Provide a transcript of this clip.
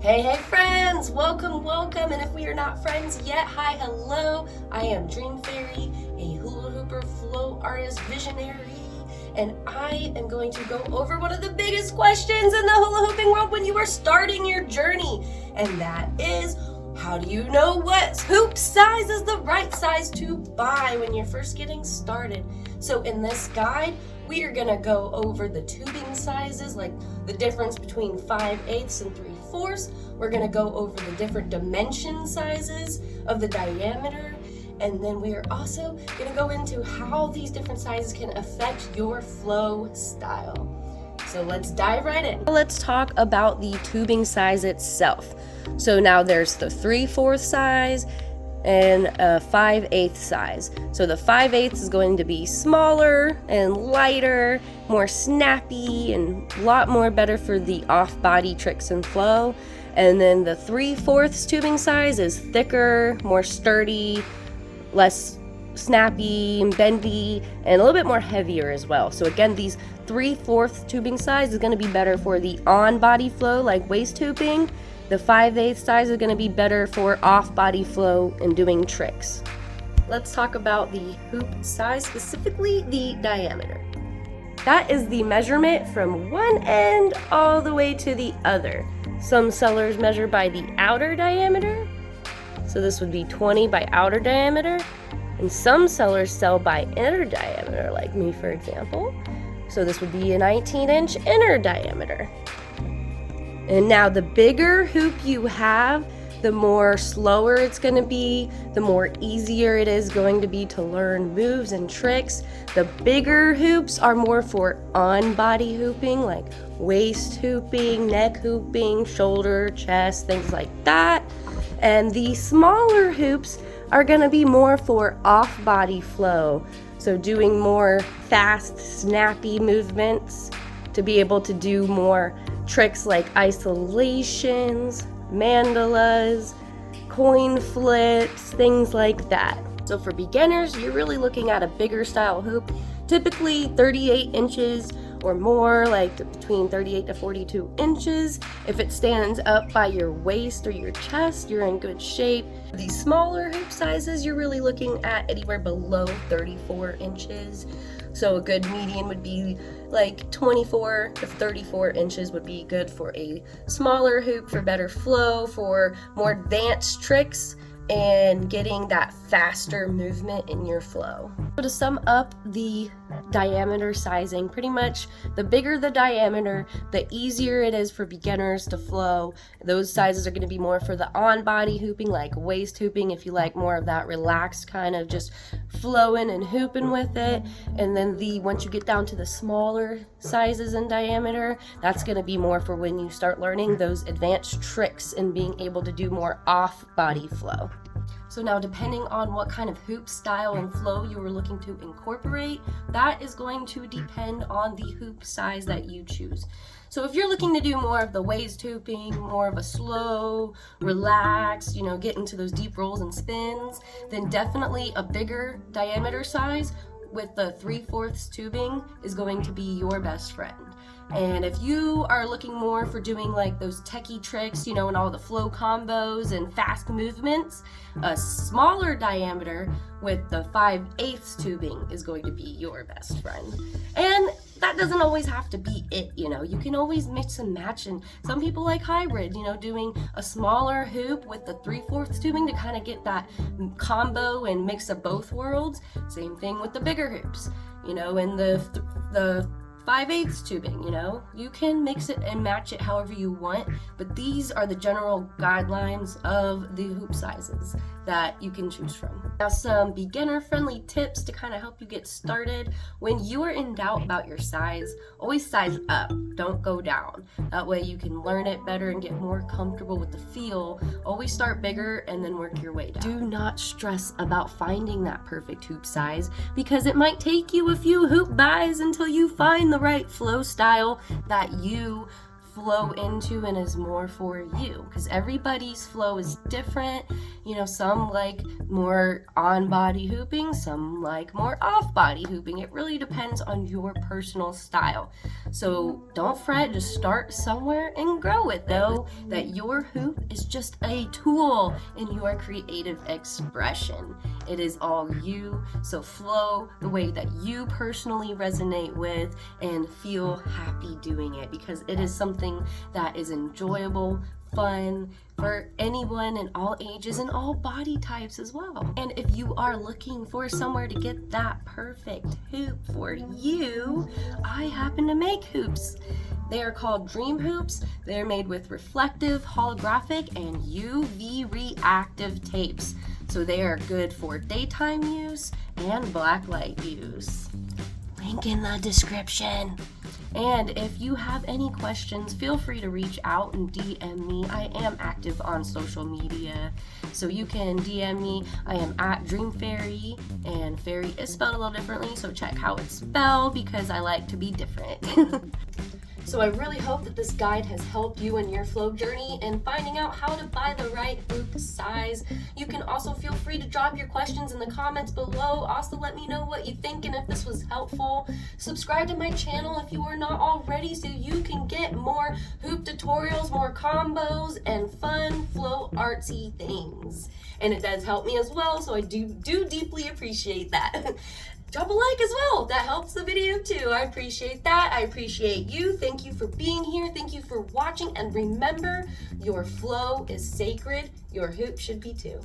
Hey friends, welcome, and if we are not friends yet, hi, hello, I am Dream Fairy, a hula hooper, flow artist, visionary, and I am going to go over one of the biggest questions in the hula hooping world when you are starting your journey, and that is, how do you know what hoop size is the right size to buy when you're first getting started? So in this guide, we are gonna go over the tubing sizes, like the difference between 5/8 and 3/4. We're gonna go over the different dimension sizes of the diameter, and then we are also gonna go into how these different sizes can affect your flow style. So let's dive right in. Let's talk about the tubing size itself. So now there's the 3/4 size and a 5/8 size. So the 5/8 is going to be smaller and lighter, more snappy, and a lot more better for the off-body tricks and flow. And then the 3/4 tubing size is thicker, more sturdy, less snappy and bendy, and a little bit more heavier as well. So again, these 3/4 tubing size is going to be better for the on-body flow, like waist hooping. The 5/8 size is going to be better for off-body flow and doing tricks. Let's talk about the hoop size, specifically the diameter. That is the measurement from one end all the way to the other. Some sellers measure by the outer diameter, so this would be 20 by outer diameter, and some sellers sell by inner diameter, like me for example. So this would be a 19-inch inner diameter. And now the bigger hoop you have, the more slower it's going to be, the more easier it is going to be to learn moves and tricks. The bigger hoops are more for on-body hooping, like waist hooping, neck hooping, shoulder, chest, things like that. And the smaller hoops are going to be more for off-body flow, so doing more fast, snappy movements to be able to do more tricks like isolations, mandalas, coin flips, things like that. So for beginners, you're really looking at a bigger style hoop, typically 38 inches or more, like between 38 to 42 inches. If it stands up by your waist or your chest, you're in good shape. These smaller hoop sizes, you're really looking at anywhere below 34 inches. So a good median would be like 24 to 34 inches would be good for a smaller hoop, for better flow, for more advanced tricks, and getting that faster movement in your flow. So to sum up the diameter sizing, pretty much the bigger the diameter, the easier it is for beginners to flow. Those sizes are going to be more for the on-body hooping, like waist hooping, if you like more of that relaxed kind of just flowing and hooping with it. And then once you get down to the smaller sizes in diameter, that's going to be more for when you start learning those advanced tricks and being able to do more off-body flow. So now, depending on what kind of hoop style and flow you are looking to incorporate, that is going to depend on the hoop size that you choose. So if you're looking to do more of the waist hooping, more of a slow, relaxed, get into those deep rolls and spins, then definitely a bigger diameter size with the 3/4 tubing is going to be your best friend. And if you are looking more for doing like those techie tricks, and all the flow combos and fast movements, a smaller diameter with the 5/8 tubing is going to be your best friend. And that doesn't always have to be it, you can always mix and match, and some people like hybrid, doing a smaller hoop with the 3/4 tubing to kind of get that combo and mix of both worlds. Same thing with the bigger hoops, and the 5/8 tubing, you can mix it and match it however you want, but these are the general guidelines of the hoop sizes that you can choose from. Now, some beginner-friendly tips to kind of help you get started. When you are in doubt about your size, always size up, don't go down. That way you can learn it better and get more comfortable with the feel. Always start bigger and then work your way down. Do not stress about finding that perfect hoop size, because it might take you a few hoop buys until you find the right flow style that you flow into and is more for you, because everybody's flow is different. You know, some like more on-body hooping, some like more off-body hooping. It really depends on your personal style. So don't fret, just start somewhere and grow with it. Know that your hoop is just a tool in your creative expression. It is all you, so flow the way that you personally resonate with and feel happy doing it, because it is something that is enjoyable, fun for anyone in all ages and all body types as well. And if you are looking for somewhere to get that perfect hoop for you, I happen to make hoops. They are called Dream Hoops. They're made with reflective, holographic, and UV reactive tapes. So they are good for daytime use and black light use. Link in the description. And if you have any questions, feel free to reach out and DM me. I am active on social media, so you can DM me. I am at Dream Fairy, and fairy is spelled a little differently, so check how it's spelled because I like to be different. So I really hope that this guide has helped you in your flow journey and finding out how to buy the right hoop size. You can also feel free to drop your questions in the comments below. Also let me know what you think and if this was helpful. Subscribe to my channel if you are not already so you can get more hoop tutorials, more combos, and fun flow artsy things. And it does help me as well, so I do deeply appreciate that. Drop a like as well. That helps the video too. I appreciate that. I appreciate you. Thank you for being here. Thank you for watching. And remember, your flow is sacred. Your hoop should be too.